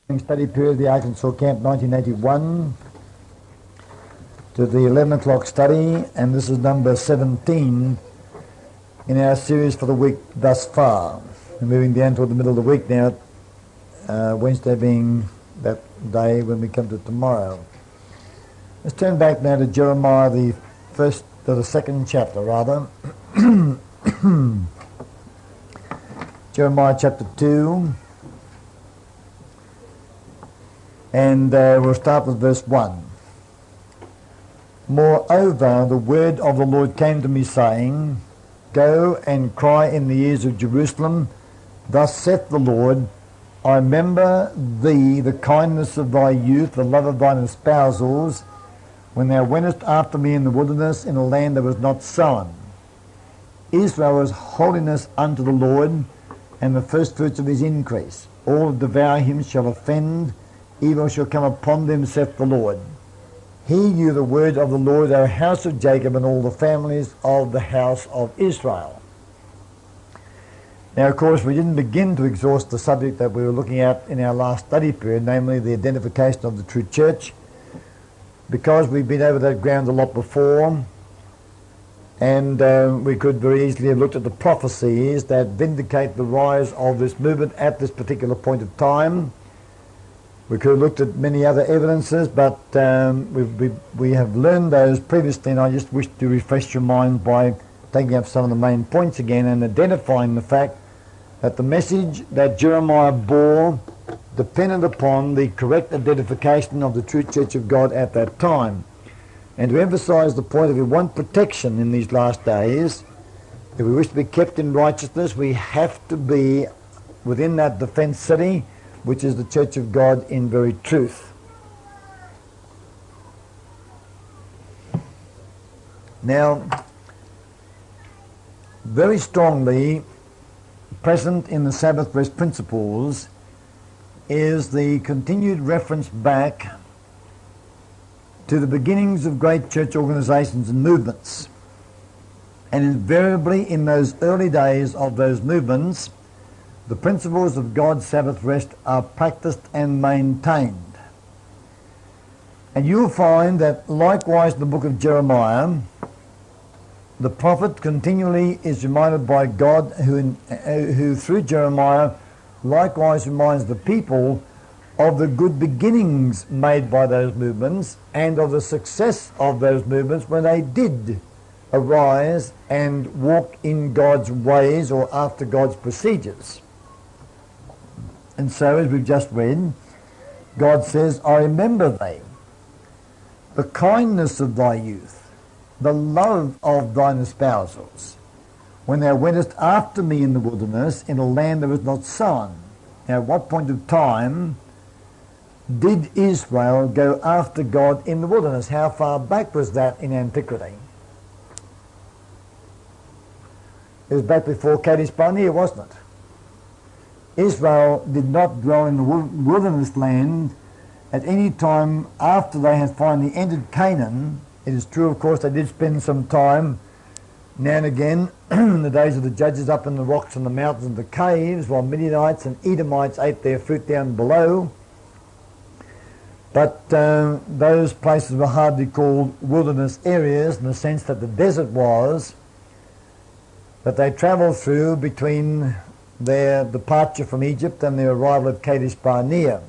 Study period, the Arkansas Camp 1981 to the 11 o'clock study, and this is number 17 in our series for the week thus far. We're moving down toward the middle of the week now, Wednesday being that day when we come to tomorrow. Let's turn back now to Jeremiah, the second chapter rather. Jeremiah chapter 2. And we'll start with verse 1. Moreover, the word of the Lord came to me, saying, Go and cry in the ears of Jerusalem, Thus saith the Lord, I remember thee the kindness of thy youth, the love of thine espousals, when thou wentest after me in the wilderness, in a land that was not sown. Israel was holiness unto the Lord, and the firstfruits of his increase. All that devour him shall offend, evil shall come upon them, saith the Lord. Hear you the word of the Lord, O house of Jacob, and all the families of the house of Israel. Now, of course, we didn't begin to exhaust the subject that we were looking at in our last study period, namely the identification of the true church, because we've been over that ground a lot before, and we could very easily have looked at the prophecies that vindicate the rise of this movement at this particular point of time. We could have looked at many other evidences, but we have learned those previously, and I just wish to refresh your mind by taking up some of the main points again and identifying the fact that the message that Jeremiah bore depended upon the correct identification of the true church of God at that time. And to emphasize the point, if we want protection in these last days, if we wish to be kept in righteousness, we have to be within that defense city, which is the church of God in very truth. Now, very strongly present in the Sabbath rest principles is the continued reference back to the beginnings of great church organizations and movements. And invariably in those early days of those movements, the principles of God's Sabbath rest are practiced and maintained. And you'll find that likewise in the book of Jeremiah, the prophet continually is reminded by God, who through Jeremiah likewise reminds the people of the good beginnings made by those movements and of the success of those movements when they did arise and walk in God's ways or after God's procedures. And so, as we've just read, God says, I remember thee, the kindness of thy youth, the love of thine espousals, when thou wentest after me in the wilderness, in a land that was not sown. Now, at what point of time did Israel go after God in the wilderness? How far back was that in antiquity? It was back before Kadesh Barnea, wasn't it? Israel did not dwell in the wilderness land at any time after they had finally entered Canaan. It is true, of course, they did spend some time now and again in the days of the judges up in the rocks and the mountains and the caves, while Midianites and Edomites ate their fruit down below. But those places were hardly called wilderness areas in the sense that the desert was that they travelled through between their departure from Egypt and their arrival at Kadesh Barnea.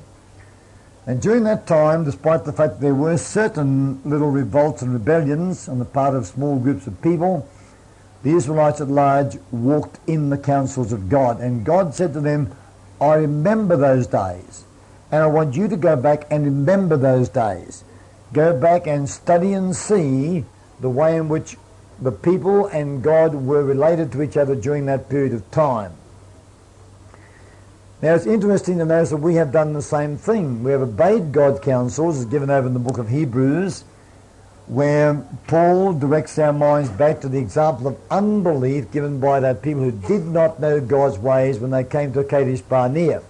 And during that time, despite the fact that there were certain little revolts and rebellions on the part of small groups of people, the Israelites at large walked in the counsels of God. And God said to them, I remember those days, and I want you to go back and remember those days. Go back and study and see the way in which the people and God were related to each other during that period of time. Now, it's interesting to notice that we have done the same thing. We have obeyed God's counsels, as given over in the book of Hebrews, where Paul directs our minds back to the example of unbelief given by that people who did not know God's ways when they came to Kadesh Barnea.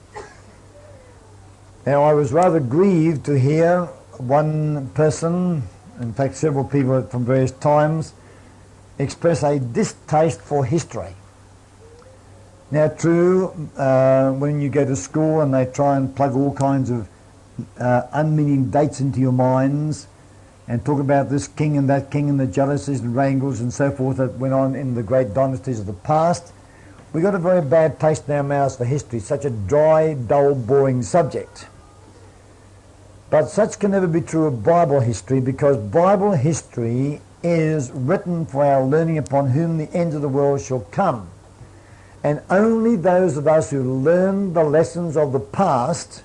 Now, I was rather grieved to hear one person, in fact several people from various times, express a distaste for history. Now true, when you go to school and they try and plug all kinds of unmeaning dates into your minds and talk about this king and that king and the jealousies and wrangles and so forth that went on in the great dynasties of the past, we got a very bad taste in our mouths for history, such a dry, dull, boring subject. But such can never be true of Bible history, because Bible history is written for our learning, upon whom the end of the world shall come. And only those of us who learn the lessons of the past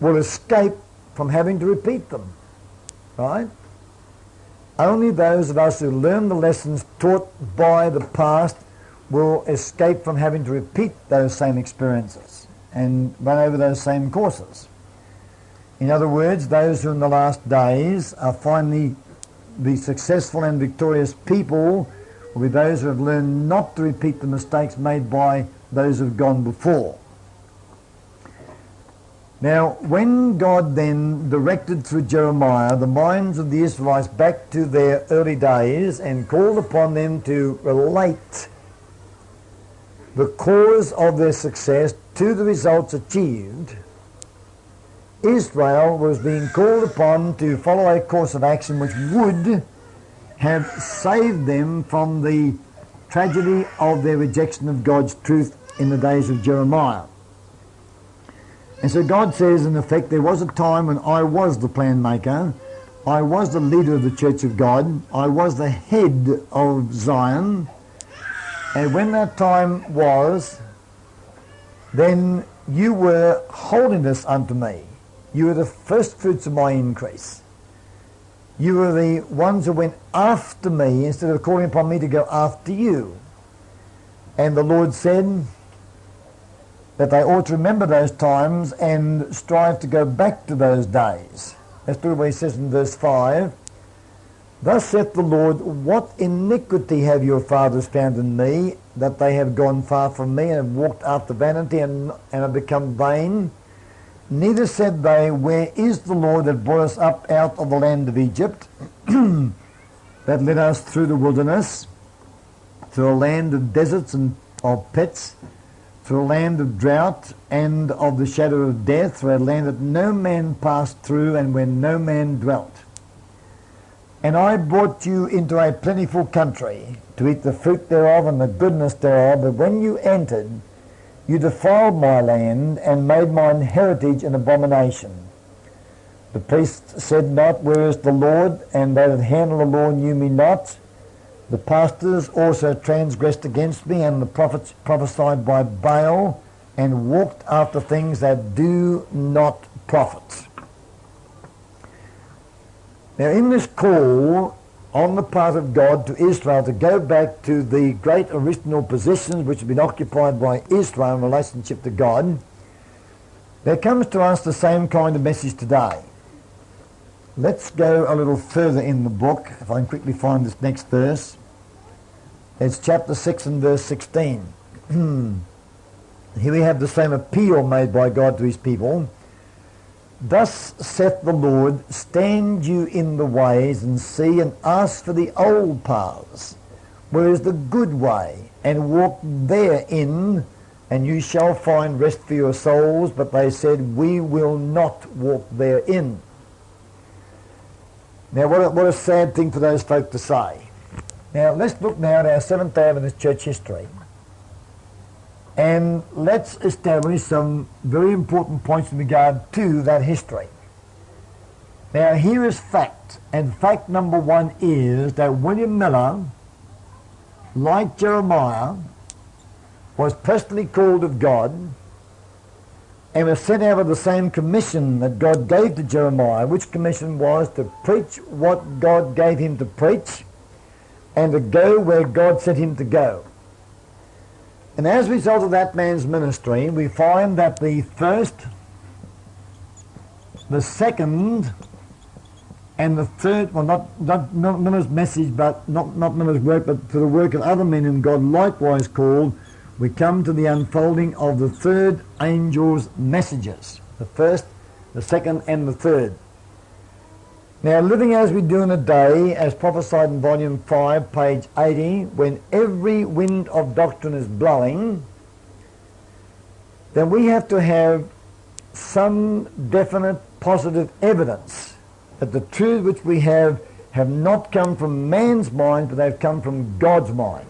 will escape from having to repeat them, right? Only those of us who learn the lessons taught by the past will escape from having to repeat those same experiences and run over those same courses. In other words, those who in the last days are finally the successful and victorious people will be those who have learned not to repeat the mistakes made by those who have gone before. Now, when God then directed through Jeremiah the minds of the Israelites back to their early days and called upon them to relate the cause of their success to the results achieved, Israel was being called upon to follow a course of action which would have saved them from the tragedy of their rejection of God's truth in the days of Jeremiah. And so God says, in effect, there was a time when I was the plan maker, I was the leader of the church of God, I was the head of Zion, and when that time was, then you were holiness unto me. You were the first fruits of my increase. You were the ones who went after me instead of calling upon me to go after you. And the Lord said that they ought to remember those times and strive to go back to those days. That's what he says in verse 5. Thus saith the Lord, what iniquity have your fathers found in me, that they have gone far from me and have walked after vanity and have become vain? Neither said they, where is the Lord that brought us up out of the land of Egypt, that led us through the wilderness, through a land of deserts and of pits, through a land of drought and of the shadow of death, through a land that no man passed through and where no man dwelt. And I brought you into a plentiful country, to eat the fruit thereof and the goodness thereof, but when you entered, you defiled my land and made mine heritage an abomination. The priests said not, where is the Lord? And they that handle the law knew me not. The pastors also transgressed against me, and the prophets prophesied by Baal, and walked after things that do not profit. Now in this call on the part of God to Israel to go back to the great original positions which have been occupied by Israel in relationship to God, there comes to us the same kind of message today. Let's go a little further in the book, if I can quickly find this next verse. It's chapter 6 and verse 16. Here we have the same appeal made by God to his people. Thus saith the Lord, stand you in the ways and see, and ask for the old paths, where is the good way, and walk therein, and you shall find rest for your souls. But they said, we will not walk therein. Now what a sad thing for those folk to say. Now let's look now at our Seventh-day Adventist church history, and let's establish some very important points in regard to that history. Now here is fact, and fact number one is that William Miller, like Jeremiah, was personally called of God and was sent out with the same commission that God gave to Jeremiah, which commission was to preach what God gave him to preach and to go where God sent him to go. And as a result of that man's ministry, we find that the first, the second, and the third, well, not Miller's message, but not Miller's work, but for the work of other men whom God likewise called, we come to the unfolding of the third angel's messages. The first, the second, and the third. Now, living as we do in a day, as prophesied in volume 5, page 80, when every wind of doctrine is blowing, then we have to have some definite positive evidence that the truth which we have not come from man's mind, but they've come from God's mind.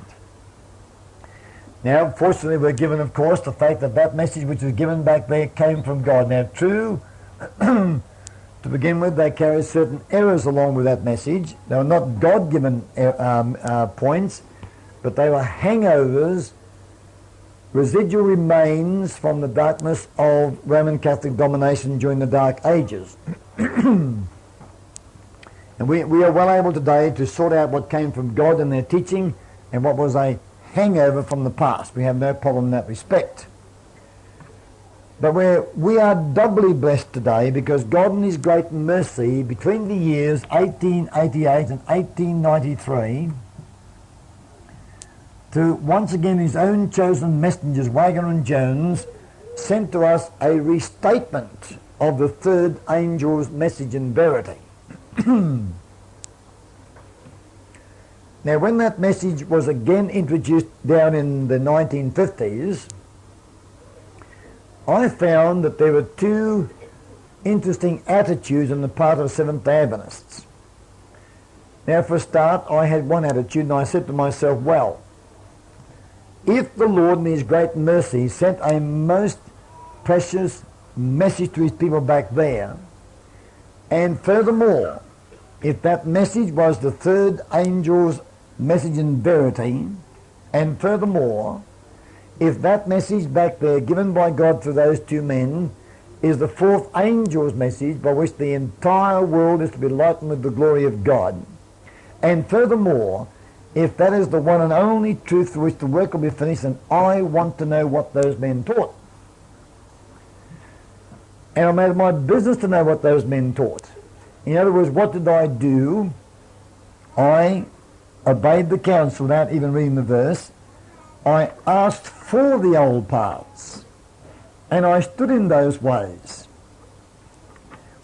Now, fortunately, we're given, of course, the fact that that message which was given back there came from God. Now, true, to begin with, they carry certain errors along with that message. They were not God-given points, but they were hangovers, residual remains from the darkness of Roman Catholic domination during the Dark Ages. And we are well able today to sort out what came from God in their teaching and what was a hangover from the past. We have no problem in that respect. But we are doubly blessed today because God in His great mercy, between the years 1888 and 1893, to once again His own chosen messengers, Wagner and Jones, sent to us a restatement of the third angel's message in verity. Now, when that message was again introduced down in the 1950s, I found that there were two interesting attitudes on the part of Seventh-day Adventists. Now, for a start, I had one attitude, and I said to myself, well, if the Lord in His great mercy sent a most precious message to His people back there, and furthermore, if that message was the third angel's message in verity, and furthermore, if that message back there given by God through those two men is the fourth angel's message by which the entire world is to be lightened with the glory of God, and furthermore, if that is the one and only truth through which the work will be finished, then I want to know what those men taught. And I made it my business to know what those men taught. In other words, what did I do? I obeyed the counsel without even reading the verse. I asked for the old paths, and I stood in those ways,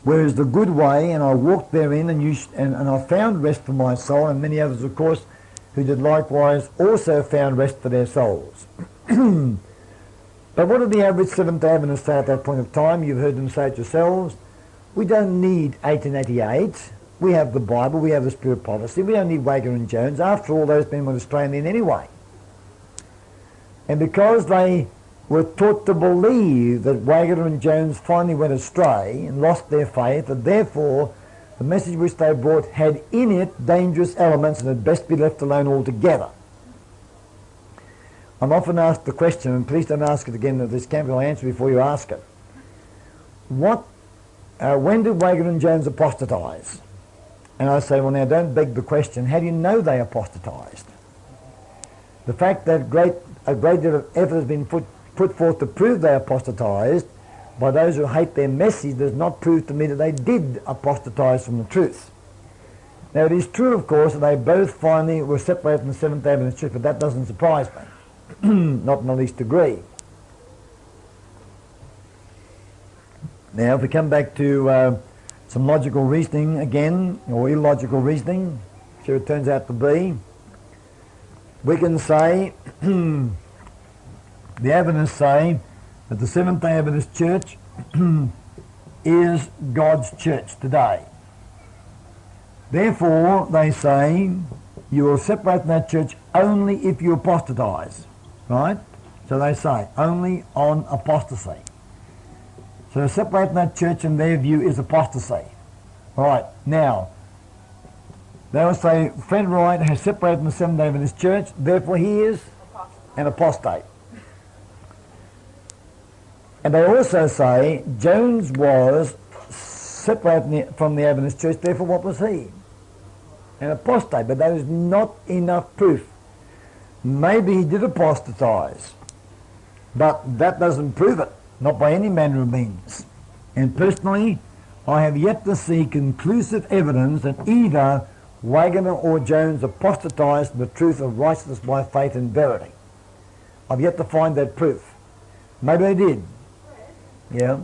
where is the good way, and I walked therein, and I found rest for my soul, and many others, of course, who did likewise also found rest for their souls. But what did the average Seventh-day Adventist say at that point of time? You've heard them say it yourselves. We don't need 1888. We have the Bible. We have the Spirit of Prophecy. We don't need Wagner and Jones. After all, those men were straying in anyway. And because they were taught to believe that Wagner and Jones finally went astray and lost their faith, and therefore the message which they brought had in it dangerous elements and had best be left alone altogether. I'm often asked the question, and please don't ask it again at this camp, I'll answer before you ask it. When did Wagner and Jones apostatize? And I say, well, now don't beg the question, how do you know they apostatized? The fact that a great deal of effort has been put forth to prove they apostatized by those who hate their message does not prove to me that they did apostatize from the truth. Now, it is true, of course, that they both finally were separated from the Seventh-day Adventist Church, but that doesn't surprise me, not in the least degree. Now, if we come back to some logical reasoning again, or illogical reasoning, sure it turns out to be, we can say, the Adventists say that the Seventh-day Adventist Church is God's church today. Therefore, they say, you will separate from that church only if you apostatize, right? So they say, only on apostasy. So separating that church in their view is apostasy. All right, now, they will say, Fred Wright has separated from the Seventh-day Adventist Church, therefore he is an apostate. And they also say, Jones was separated from the Adventist Church, therefore what was he? An apostate, but that is not enough proof. Maybe he did apostatize, but that doesn't prove it, not by any manner of means. And personally, I have yet to see conclusive evidence that either Wagner or Jones apostatized from the truth of righteousness by faith and verity. I've yet to find that proof. Maybe they did. Yeah.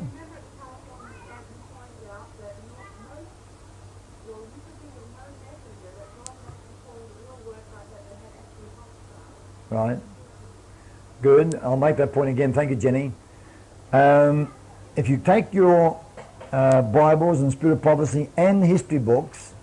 right? Good. I'll make that point again. Thank you, Jenny. If you take your Bibles and Spirit of Prophecy and history books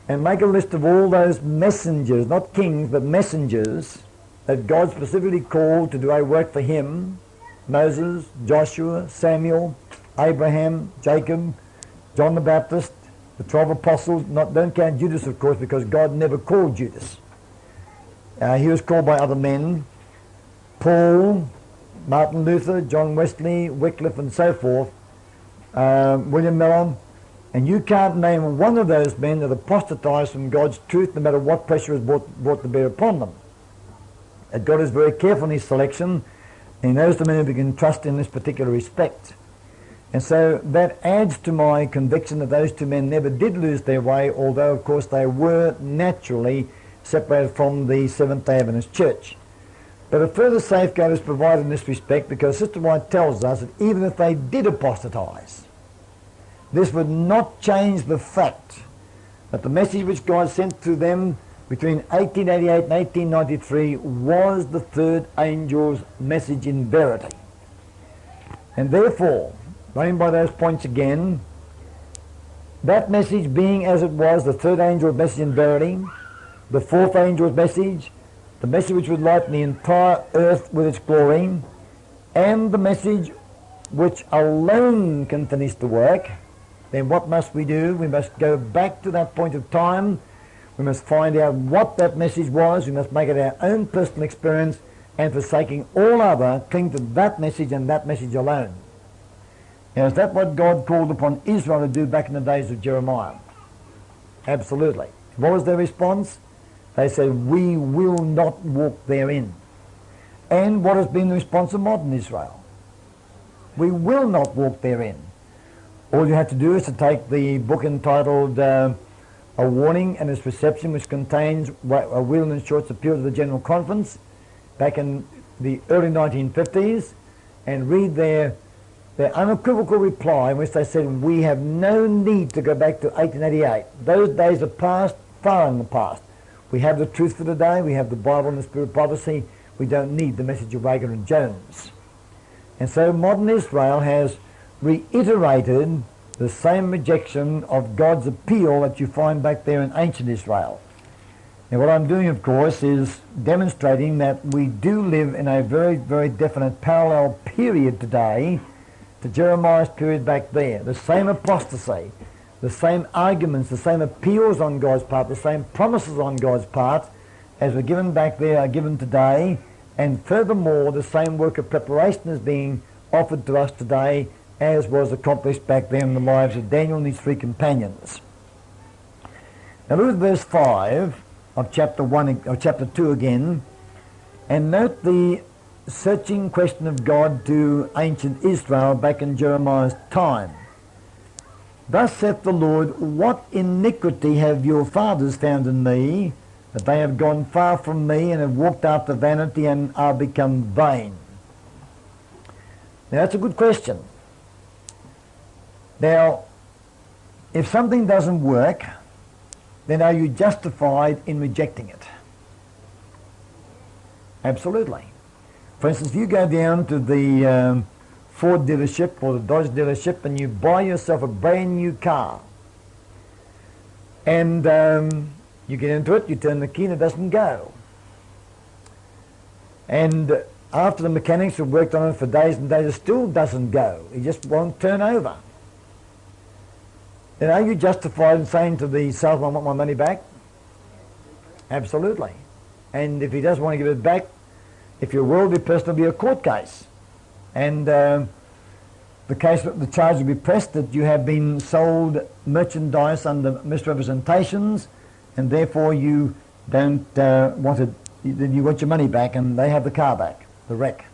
and make a list of all those messengers, not kings, but messengers that God specifically called to do a work for him, Moses, Joshua, Samuel, Abraham, Jacob, John the Baptist, the 12 apostles. Don't count Judas, of course, because God never called Judas. He was called by other men. Paul, Martin Luther, John Wesley, Wycliffe, and so forth, William Miller, and you can't name one of those men that apostatized from God's truth, no matter what pressure is brought to bear upon them. And God is very careful in his selection, and he knows the men who can trust in this particular respect. And so that adds to my conviction that those two men never did lose their way, although of course they were naturally separated from the Seventh-day Adventist Church. But a further safeguard is provided in this respect, because Sister Wright tells us that even if they did apostatize, this would not change the fact that the message which God sent to them between 1888 and 1893 was the third angel's message in verity. And therefore, running by those points again, that message being as it was, the third angel's message in verity, the fourth angel's message, the message which would lighten the entire earth with its glory, and the message which alone can finish the work, then what must we do? We must go back to that point of time. We must find out what that message was. We must make it our own personal experience, and forsaking all other, cling to that message and that message alone. Now, is that what God called upon Israel to do back in the days of Jeremiah? Absolutely. What was their response? They said, we will not walk therein. And what has been the response of modern Israel? We will not walk therein. All you have to do is to take the book entitled A Warning and Its Reception, which contains Whelan and Short's appeal to the General Conference back in the early 1950s, and read their unequivocal reply in which they said, we have no need to go back to 1888. Those days are past, far in the past. We have the truth for today. We have the Bible and the Spirit of Prophecy. We don't need the message of Reagan and Jones. And so modern Israel has reiterated the same rejection of God's appeal that you find back there in ancient Israel. Now what I'm doing, of course, is demonstrating that we do live in a very, very definite parallel period today to Jeremiah's period back there. The same apostasy, the same arguments, the same appeals on God's part, the same promises on God's part as were given back there are given today, and furthermore the same work of preparation is being offered to us today as was accomplished back then in the lives of Daniel and his three companions. Now look at verse 5 of chapter 1, or chapter 2 again, and note the searching question of God to ancient Israel back in Jeremiah's time. Thus saith the Lord, what iniquity have your fathers found in me, that they have gone far from me and have walked after vanity and are become vain? Now that's a good question. Now, if something doesn't work, then are you justified in rejecting it? Absolutely. For instance, if you go down to the Ford dealership or the Dodge dealership and you buy yourself a brand new car, and you get into it, you turn the key and it doesn't go. And after the mechanics have worked on it for days and days, it still doesn't go. It just won't turn over. Then are you justified in saying to the salesman, I want my money back? Absolutely. And if he doesn't want to give it back, if you're a worldly person, it'll be a court case. And the charge will be pressed that you have been sold merchandise under misrepresentations, and therefore you don't want it, you want your money back, and they have the car back, the wreck.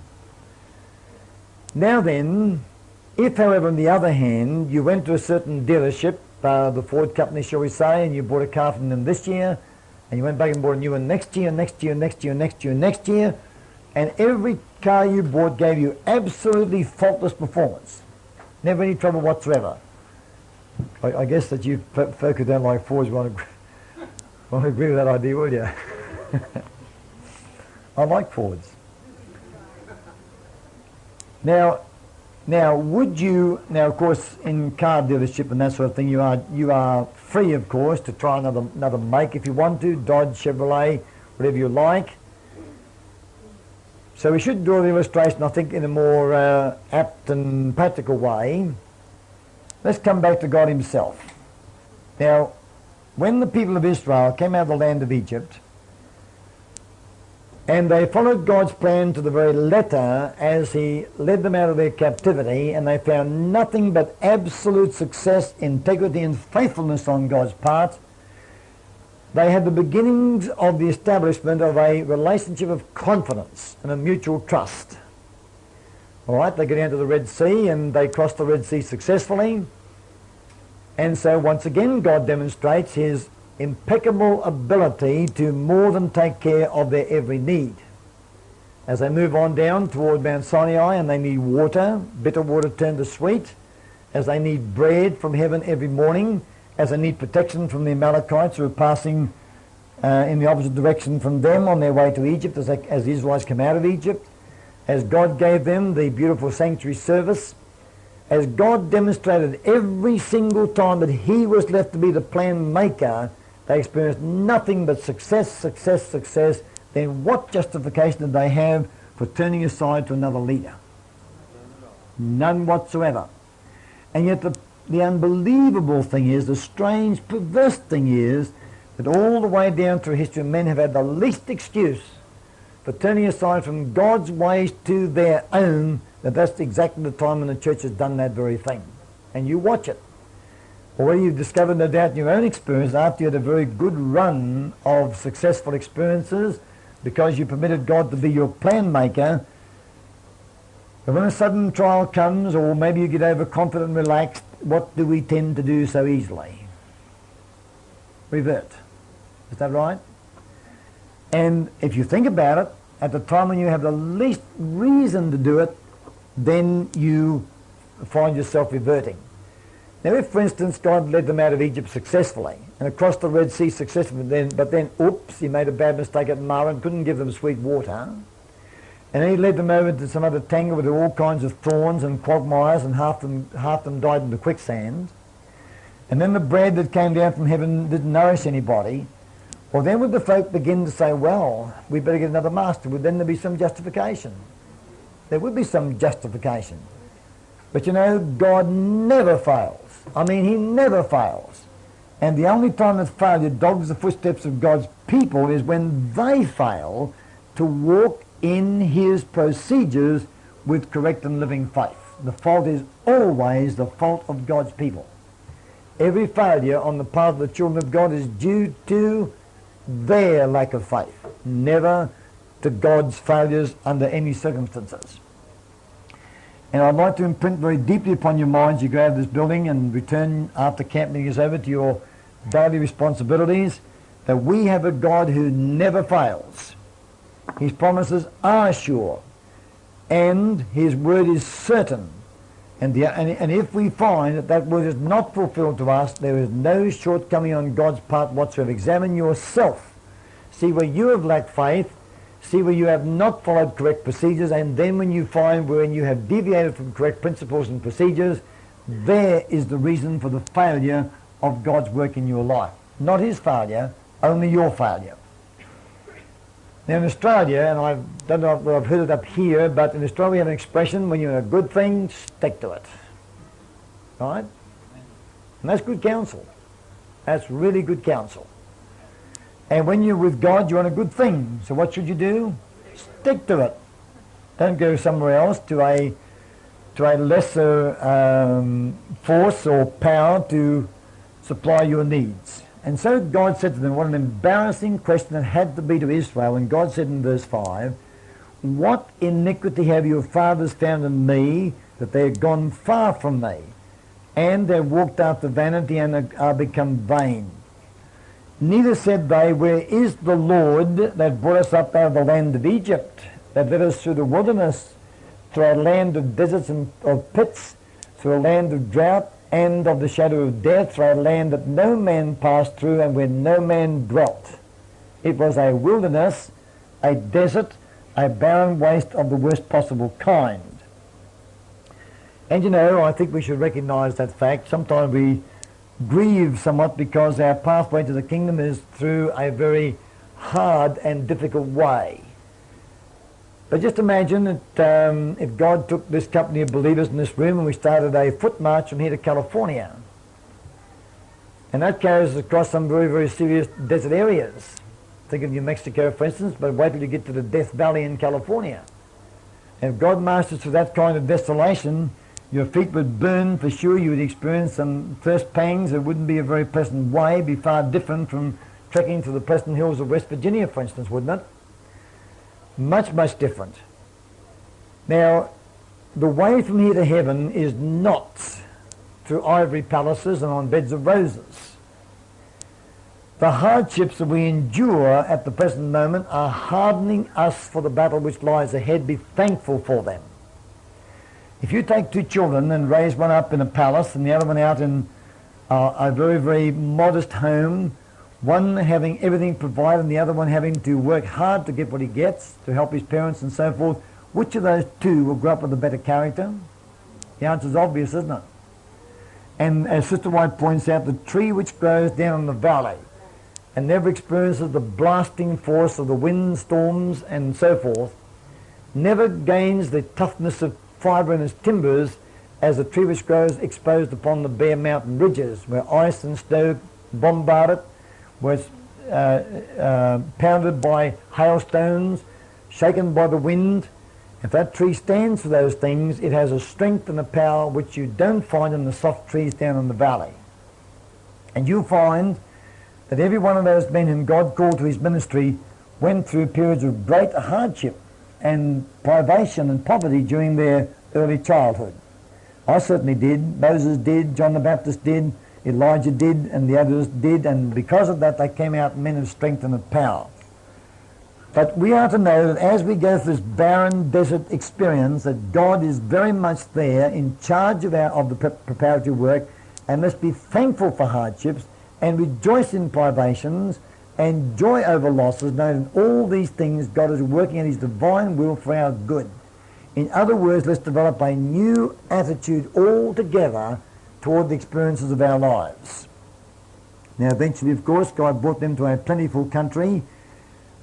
Now then, if, however, on the other hand, you went to a certain dealership, the Ford company, shall we say, and you bought a car from them this year, and you went back and bought a new one next year, next year, next year, next year, next year, and every car you bought gave you absolutely faultless performance. Never any trouble whatsoever. I guess that you folk who don't like Fords won't agree with that idea, will you? I like Fords. Now, would you, now of course in car dealership and that sort of thing, you are free of course to try another make if you want to, Dodge, Chevrolet, whatever you like. So we should draw the illustration, I think, in a more apt and practical way. Let's come back to God himself. Now, when the people of Israel came out of the land of Egypt, and they followed God's plan to the very letter as he led them out of their captivity, and they found nothing but absolute success, integrity and faithfulness on God's part, they had the beginnings of the establishment of a relationship of confidence and a mutual trust. All right, they get down to the Red Sea and they crossed the Red Sea successfully. And so once again God demonstrates his impeccable ability to more than take care of their every need. As they move on down toward Mount Sinai and they need water, bitter water turned to sweet, as they need bread from heaven every morning, as they need protection from the Amalekites who are passing in the opposite direction from them on their way to Egypt as the Israelites come out of Egypt, as God gave them the beautiful sanctuary service, as God demonstrated every single time that he was left to be the plan maker, they experienced nothing but success, success, success. Then what justification did they have for turning aside to another leader? None whatsoever. And yet the unbelievable thing is, the strange, perverse thing is, that all the way down through history, men have had the least excuse for turning aside from God's ways to their own, that's exactly the time when the church has done that very thing. And you watch it. Already you've discovered, no doubt, in your own experience, after you had a very good run of successful experiences, because you permitted God to be your plan maker, but when a sudden trial comes, or maybe you get overconfident and relaxed, what do we tend to do so easily? Revert. Is that right? And if you think about it, at the time when you have the least reason to do it, then you find yourself reverting. Now if, for instance, God led them out of Egypt successfully and across the Red Sea successfully, but then oops, he made a bad mistake at Marah and couldn't give them sweet water, and then he led them over to some other tangle with all kinds of thorns and quagmires, and half them died in the quicksand, and then the bread that came down from heaven didn't nourish anybody, well then would the folk begin to say, well, we better get another master? Would then there be some justification? There would be some justification. But you know, God never fails. I mean, he never fails. And the only time that failure dogs the footsteps of God's people is when they fail to walk in his procedures with correct and living faith. The fault is always the fault of God's people. Every failure on the part of the children of God is due to their lack of faith, never to God's failures under any circumstances. And I'd like to imprint very deeply upon your minds, you go out of this building and return after camp meeting is over to your daily responsibilities, that we have a God who never fails. His promises are sure, and his word is certain. And if we find that that word is not fulfilled to us, there is no shortcoming on God's part whatsoever. Examine yourself. See where you have lacked faith. See where you have not followed correct procedures, and then when you find wherein you have deviated from correct principles and procedures, there is the reason for the failure of God's work in your life. Not his failure, only your failure. Now in Australia, and I don't know if I've heard it up here, but in Australia we have an expression, when you're in a good thing, stick to it. Right? And that's good counsel. That's really good counsel. And when you're with God, you're on a good thing. So what should you do? Stick to it. Don't go somewhere else to a lesser force or power to supply your needs. And so God said to them, what an embarrassing question it had to be to Israel. And God said in verse 5, what iniquity have your fathers found in me, that they have gone far from me, and they have walked after vanity and are become vain? Neither said they, where is the Lord that brought us up out of the land of Egypt, that led us through the wilderness, through a land of deserts and of pits, through a land of drought and of the shadow of death, through a land that no man passed through and where no man dwelt. It was a wilderness, a desert, a barren waste of the worst possible kind. And you know, I think we should recognise that fact. Sometimes we grieve somewhat because our pathway to the kingdom is through a very hard and difficult way. But just imagine that if God took this company of believers in this room and we started a foot march from here to California, and that carries us across some very, very serious desert areas. Think of New Mexico, for instance, but wait till you get to the Death Valley in California. And if God marched us through that kind of desolation, your feet would burn for sure. You would experience some first pangs. It wouldn't be a very pleasant way. It'd be far different from trekking to the Pleasant Hills of West Virginia, for instance, wouldn't it? Much, much different. Now, the way from here to heaven is not through ivory palaces and on beds of roses. The hardships that we endure at the present moment are hardening us for the battle which lies ahead. Be thankful for them. If you take two children and raise one up in a palace and the other one out in a very, very modest home, one having everything provided and the other one having to work hard to get what he gets, to help his parents and so forth, which of those two will grow up with a better character? The answer is obvious, isn't it? And as Sister Wright points out, the tree which grows down in the valley and never experiences the blasting force of the wind, storms and so forth, never gains the toughness of fibre in its timbers as a tree which grows exposed upon the bare mountain ridges where ice and snow bombard it, where it's pounded by hailstones, shaken by the wind. If that tree stands for those things, it has a strength and a power which you don't find in the soft trees down in the valley. And you'll find that every one of those men whom God called to his ministry went through periods of great hardship and privation and poverty during their early childhood. I certainly did. Moses did. John the Baptist did. Elijah did. And the others did. And because of that, they came out men of strength and of power. But we are to know that as we go through this barren desert experience, that God is very much there in charge of the preparatory work, and let's be thankful for hardships and rejoice in privations and joy over losses, knowing that all these things God is working in his divine will for our good. In other words, let's develop a new attitude altogether toward the experiences of our lives. Now eventually, of course, God brought them to a plentiful country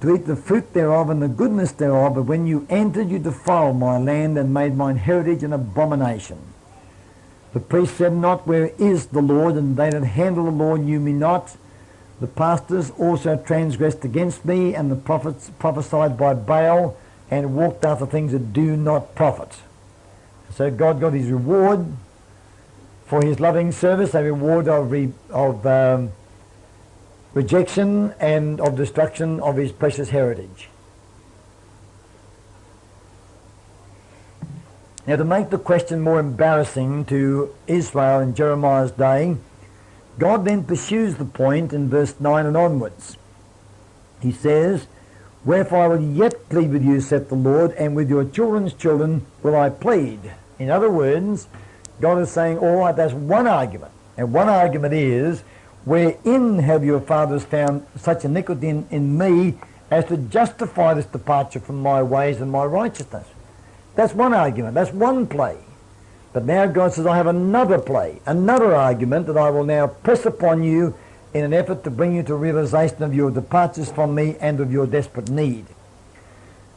to eat the fruit thereof and the goodness thereof, but when you entered, you defiled my land and made mine heritage an abomination. The priest said not, where is the Lord? And they that handle the law knew me not. The pastors also transgressed against me, and the prophets prophesied by Baal, and walked after things that do not profit. So God got his reward for his loving service, a reward of rejection and of destruction of his precious heritage. Now, to make the question more embarrassing to Israel in Jeremiah's day, God then pursues the point in verse 9 and onwards. He says, wherefore I will yet plead with you, saith the Lord, and with your children's children will I plead. In other words, God is saying, all right, that's one argument. And one argument is, wherein have your fathers found such iniquity in me as to justify this departure from my ways and my righteousness? That's one argument. That's one play. But now God says, I have another play, another argument that I will now press upon you in an effort to bring you to realization of your departures from me and of your desperate need.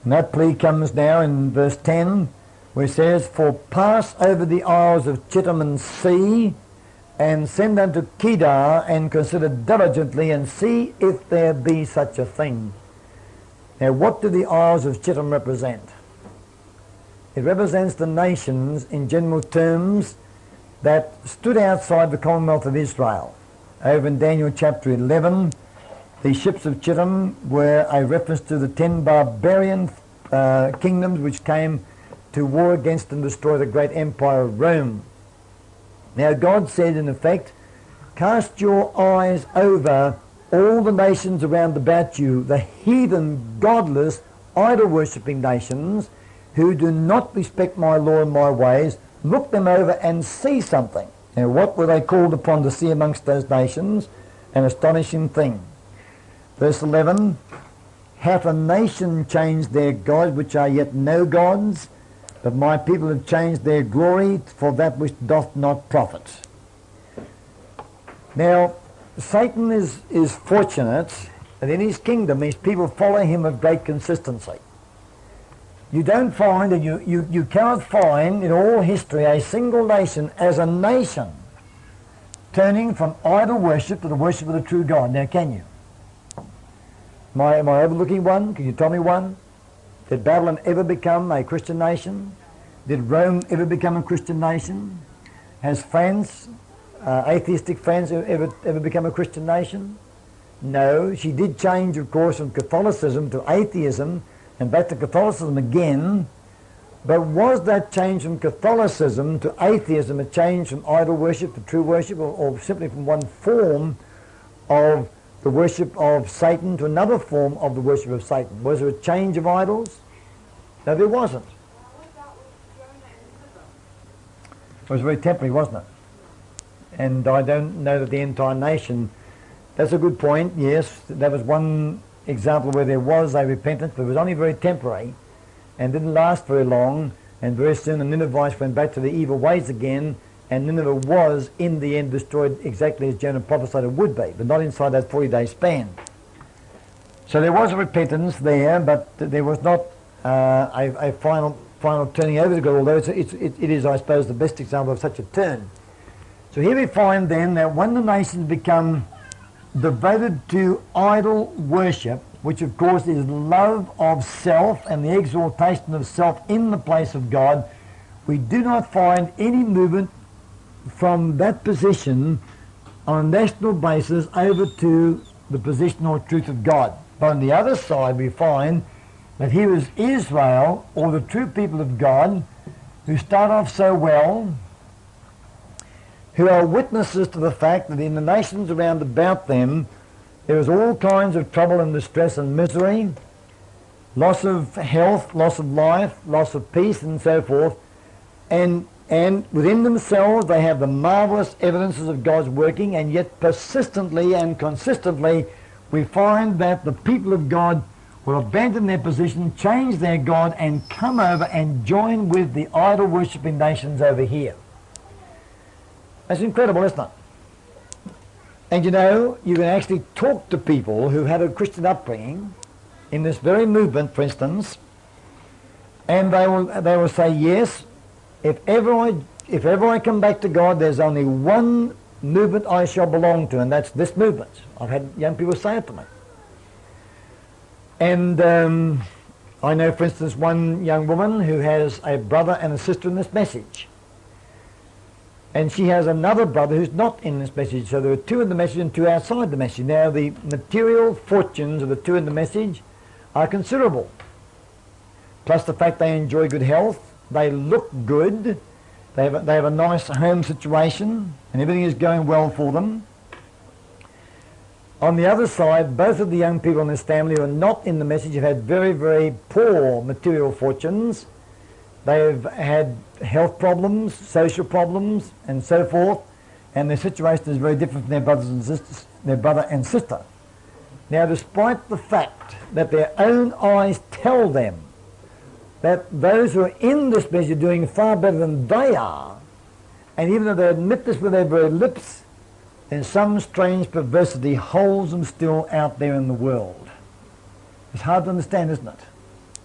And that plea comes now in verse 10, where it says, for pass over the isles of Chittim and see, and send unto Kedar, and consider diligently, and see if there be such a thing. Now, what do the Isles of Chittim represent? It represents the nations, in general terms, that stood outside the Commonwealth of Israel. Over in Daniel chapter 11, the ships of Chittim were a reference to the 10 barbarian kingdoms which came to war against and destroy the great empire of Rome. Now God said, in effect, cast your eyes over all the nations around about you, the heathen, godless, idol-worshipping nations who do not respect my law and my ways. Look them over and see something. Now what were they called upon to see amongst those nations? An astonishing thing. Verse 11, hath a nation changed their gods, which are yet no gods? But my people have changed their glory for that which doth not profit. Now, Satan is fortunate that in his kingdom his people follow him with great consistency. You don't find, and you cannot find in all history a single nation as a nation turning from idol worship to the worship of the true God. Now, can you? Am I overlooking one? Can you tell me one? Did Babylon ever become a Christian nation? Did Rome ever become a Christian nation? Has France, atheistic France, ever become a Christian nation? No. She did change, of course, from Catholicism to atheism and back to Catholicism again. But was that change from Catholicism to atheism a change from idol worship to true worship, or simply from one form of the worship of Satan to another form of the worship of Satan? Was there a change of idols? No, there wasn't. It was very temporary, wasn't it? And I don't know that the entire nation... That's a good point, yes. That was one example where there was a repentance, but it was only very temporary and didn't last very long, and very soon the Ninevites went back to their evil ways again, and Nineveh was, in the end, destroyed exactly as Jonah prophesied it would be, but not inside that 40-day span. So there was a repentance there, but there was not a final turning over to God, although it is, I suppose, the best example of such a turn. So here we find then that when the nations become devoted to idol worship, which of course is love of self and the exaltation of self in the place of God, we do not find any movement from that position on a national basis over to the position or truth of God. But on the other side we find that here is Israel, or the true people of God, who start off so well, who are witnesses to the fact that in the nations around about them there is all kinds of trouble and distress and misery, loss of health, loss of life, loss of peace, and so forth. And within themselves they have the marvelous evidences of God's working, and yet persistently and consistently we find that the people of God will abandon their position, change their God, and come over and join with the idol-worshipping nations over here. That's incredible, isn't it? And you know, you can actually talk to people who had a Christian upbringing in this very movement, for instance, and they will say, yes, if ever I come back to God, there's only one movement I shall belong to, and that's this movement. I've had young people say it to me. And I know, for instance, one young woman who has a brother and a sister in this message. And she has another brother who's not in this message. So there are two in the message and two outside the message. Now, the material fortunes of the two in the message are considerable. Plus the fact they enjoy good health, they look good, they have a nice home situation, and everything is going well for them. On the other side, both of the young people in this family who are not in the message have had very, very poor material fortunes. They've had health problems, social problems, and so forth, and their situation is very different from their brothers and sisters, their brother and sister. Now, despite the fact that their own eyes tell them that those who are in this message are doing far better than they are, and even though they admit this with their very lips, then some strange perversity holds them still out there in the world. It's hard to understand, isn't it?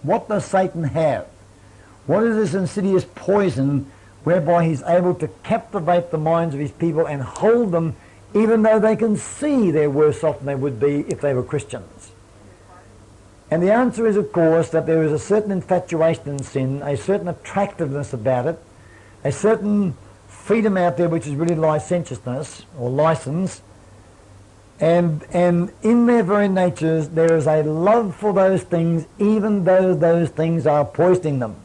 What does Satan have? What is this insidious poison whereby he's able to captivate the minds of his people and hold them even though they can see they're worse off than they would be if they were Christians? And the answer is, of course, that there is a certain infatuation in sin, a certain attractiveness about it, a certain freedom out there which is really licentiousness or license, and in their very natures there is a love for those things even though those things are poisoning them.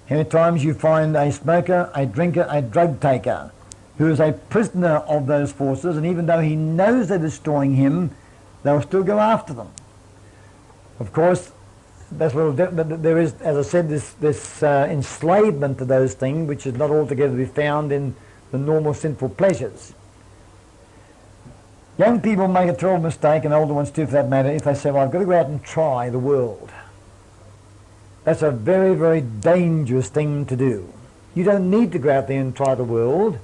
How many times you find a smoker, a drinker, a drug taker who is a prisoner of those forces, and even though he knows they're destroying him, they'll still go after them. Of course, that's what there is, as I said, this enslavement to those things, which is not altogether to be found in the normal sinful pleasures. Young people make a terrible mistake, and older ones too for that matter, if they say, well, I've got to go out and try the world. That's a very, very dangerous thing to do. You don't need to go out there and try the world.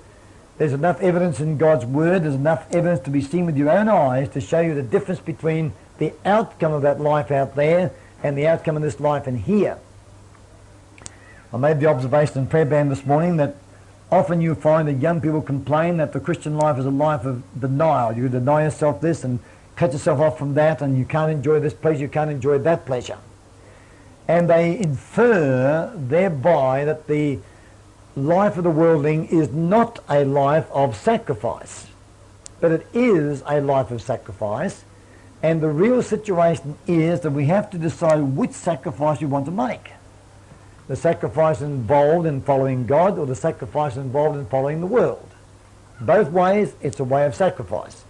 There's enough evidence in God's Word, there's enough evidence to be seen with your own eyes to show you the difference between the outcome of that life out there and the outcome of this life in here. I made the observation in prayer band this morning that often you find that young people complain that the Christian life is a life of denial. You deny yourself this and cut yourself off from that, and you can't enjoy this pleasure, you can't enjoy that pleasure. And they infer thereby that the life of the worldling is not a life of sacrifice, but it is a life of sacrifice. And the real situation is that we have to decide which sacrifice you want to make. The sacrifice involved in following God, or the sacrifice involved in following the world. Both ways, it's a way of sacrifice.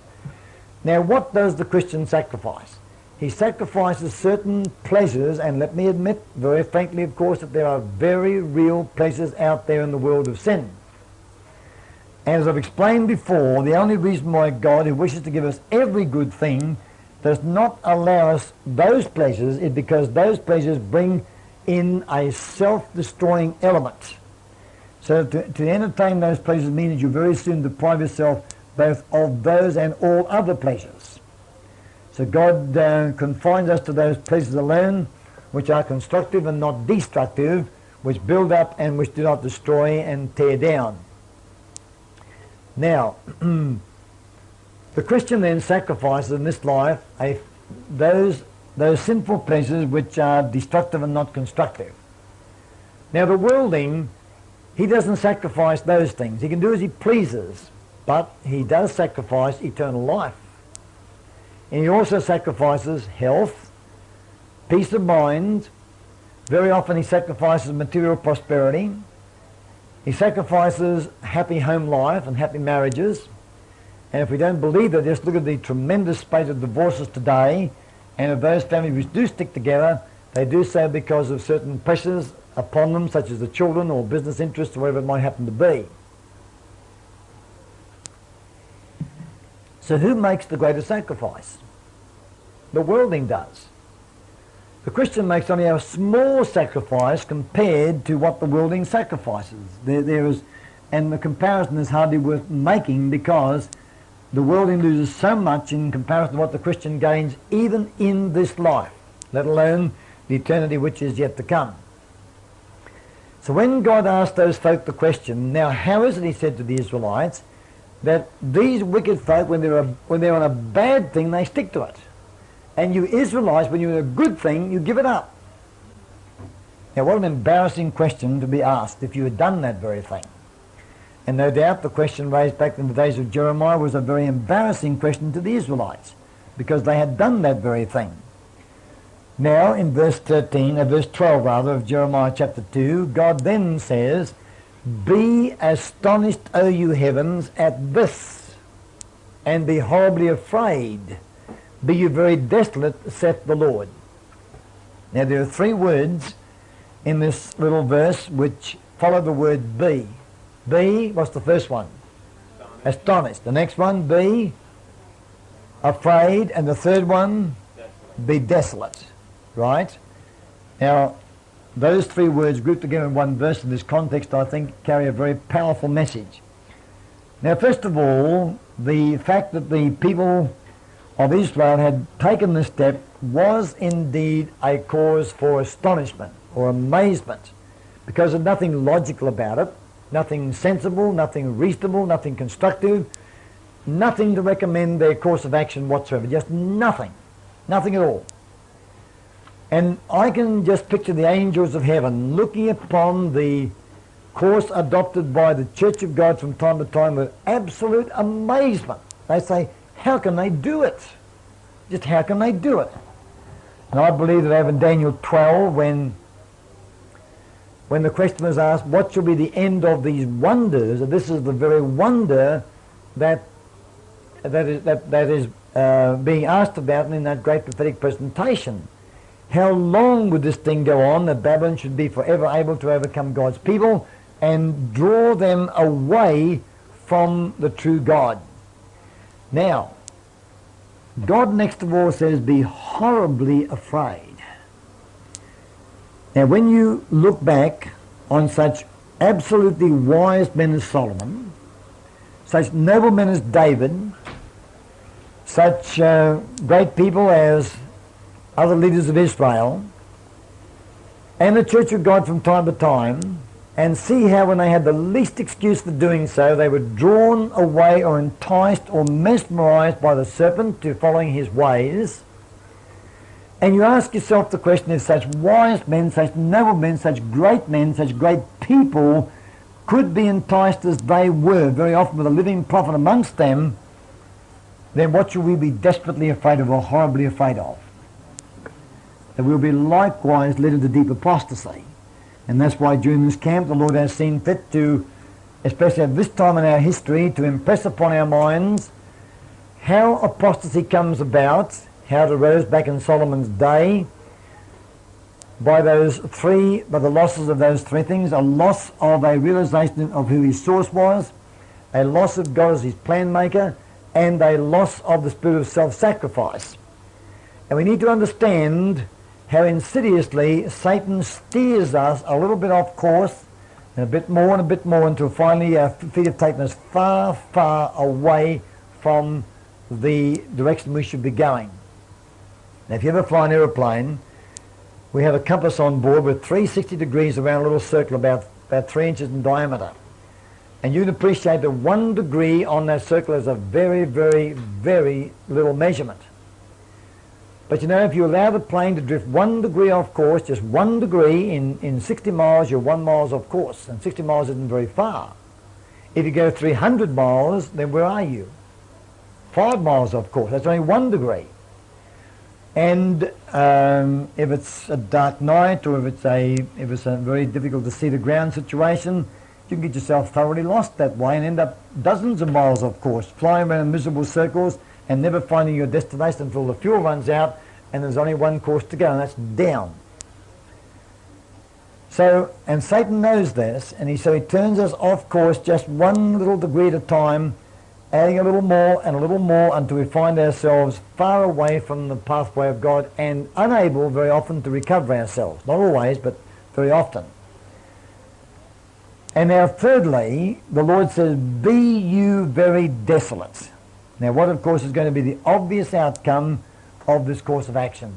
Now, what does the Christian sacrifice? He sacrifices certain pleasures, and let me admit, very frankly, of course, that there are very real pleasures out there in the world of sin. And as I've explained before, the only reason why God, who wishes to give us every good thing, does not allow us those pleasures is because those pleasures bring in a self-destroying element. So to entertain those pleasures means you very soon deprive yourself both of those and all other pleasures. So God confines us to those pleasures alone, which are constructive and not destructive, which build up and which do not destroy and tear down. Now, the Christian then sacrifices in this life those sinful pleasures which are destructive and not constructive. Now the worldling, he doesn't sacrifice those things. He can do as he pleases, but he does sacrifice eternal life. And he also sacrifices health, peace of mind. Very often he sacrifices material prosperity. He sacrifices happy home life and happy marriages. And if we don't believe that, just look at the tremendous spate of divorces today. And of those families which do stick together, they do so because of certain pressures upon them, such as the children or business interests or whatever it might happen to be. So who makes the greater sacrifice? The worldling does. The Christian makes only a small sacrifice compared to what the worldling sacrifices. And the comparison is hardly worth making, because the worldling loses so much in comparison to what the Christian gains even in this life, let alone the eternity which is yet to come. So when God asked those folk the question, now how is it, he said to the Israelites, that these wicked folk, when they're on a bad thing, they stick to it. And you Israelites, when you're in a good thing, you give it up. Now what an embarrassing question to be asked if you had done that very thing. And no doubt the question raised back in the days of Jeremiah was a very embarrassing question to the Israelites, because they had done that very thing. Now in verse 12 of Jeremiah chapter 2, God then says, "Be astonished, O you heavens, at this, and be horribly afraid. Be you very desolate, saith the Lord." Now there are three words in this little verse which follow the word be. Be, what's the first one? Astonished. The next one, be afraid. And the third one, be desolate. Right? Now, those three words grouped together in one verse in this context, I think, carry a very powerful message. Now, first of all, the fact that the people of Israel had taken this step was indeed a cause for astonishment or amazement, because there's nothing logical about it. Nothing sensible, nothing reasonable, nothing constructive, nothing to recommend their course of action whatsoever, just nothing, nothing at all. And I can just picture the angels of heaven looking upon the course adopted by the Church of God from time to time with absolute amazement. They say, how can they do it? Just how can they do it? And I believe that over in Daniel 12, when the question was asked, what shall be the end of these wonders? And this is the very wonder that is being asked about in that great prophetic presentation. How long would this thing go on, that Babylon should be forever able to overcome God's people and draw them away from the true God? Now, God next of all says, be horribly afraid. Now when you look back on such absolutely wise men as Solomon, such noble men as David, such great people as other leaders of Israel, and the Church of God from time to time, and see how when they had the least excuse for doing so, they were drawn away or enticed or mesmerized by the serpent to following his ways. And you ask yourself the question, if such wise men, such noble men, such great people could be enticed as they were, very often with a living prophet amongst them, then what should we be desperately afraid of or horribly afraid of? That we'll be likewise led into deep apostasy. And that's why during this camp the Lord has seen fit to, especially at this time in our history, to impress upon our minds how apostasy comes about, how it arose back in Solomon's day, by the losses of those three things: a loss of a realization of who his source was, a loss of God as his plan maker, and a loss of the spirit of self-sacrifice. And we need to understand how insidiously Satan steers us a little bit off course, and a bit more until finally our feet have taken us far, far away from the direction we should be going. Now if you ever fly an aeroplane, we have a compass on board with 360 degrees around a little circle about 3 inches in diameter. And you can appreciate that 1 degree on that circle is a very, very, very little measurement. But you know, if you allow the plane to drift 1 degree off course, just 1 degree, in 60 miles you're 1 mile off course, and 60 miles isn't very far. If you go 300 miles, then where are you? 5 miles off course. That's only 1 degree. And if it's a dark night, or if it's a very difficult to see the ground situation, you can get yourself thoroughly lost that way and end up dozens of miles off course, flying around in miserable circles and never finding your destination until the fuel runs out and there's only one course to go, and that's down. So, and Satan knows this, and so he turns us off course just 1 little degree at a time, adding a little more and a little more until we find ourselves far away from the pathway of God and unable very often to recover ourselves. Not always, but very often. And now thirdly, the Lord says, be you very desolate. Now what of course is going to be the obvious outcome of this course of action?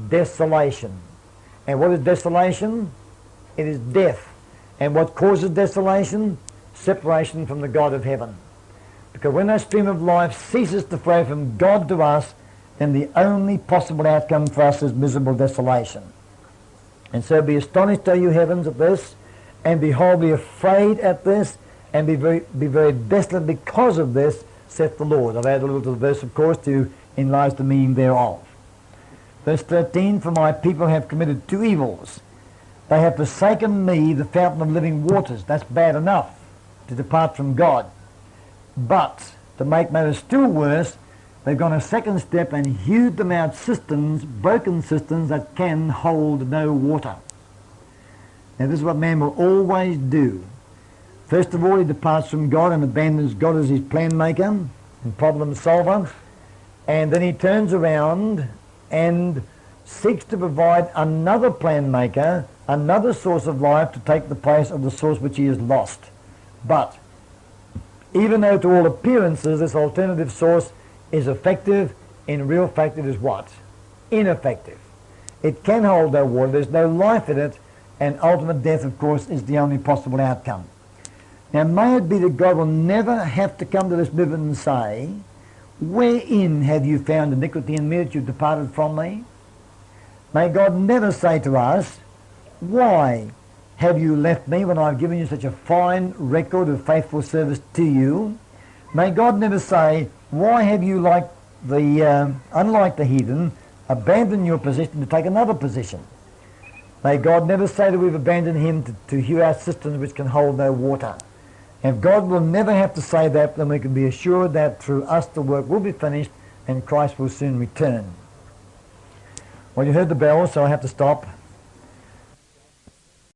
Desolation. And what is desolation? It is death. And what causes desolation? Separation from the God of heaven. Because when that stream of life ceases to flow from God to us, then the only possible outcome for us is miserable desolation. And so be astonished, O you heavens, at this, and be horribly afraid at this, and be very desolate because of this, saith the Lord. I've added a little to the verse, of course, to enlarge the meaning thereof. Verse 13, for my people have committed 2 evils. They have forsaken me, the fountain of living waters. That's bad enough, to depart from God. But, to make matters still worse, they've gone a second step and hewed them out cisterns, broken cisterns that can hold no water. Now this is what man will always do. First of all, he departs from God and abandons God as his plan maker and problem solver. And then he turns around and seeks to provide another plan maker, another source of life to take the place of the source which he has lost. But even though to all appearances this alternative source is effective, in real fact it is what? Ineffective. It can hold no water, there's no life in it, and ultimate death, of course, is the only possible outcome. Now may it be that God will never have to come to this movement and say, wherein have you found iniquity in me that you've departed from me? May God never say to us, why have you left me when I've given you such a fine record of faithful service to you? May God never say, why have you, like unlike the heathen, abandoned your position to take another position? May God never say that we've abandoned him to hew out cisterns which can hold no water. If God will never have to say that, then we can be assured that through us the work will be finished and Christ will soon return. Well, you heard the bell, so I have to stop.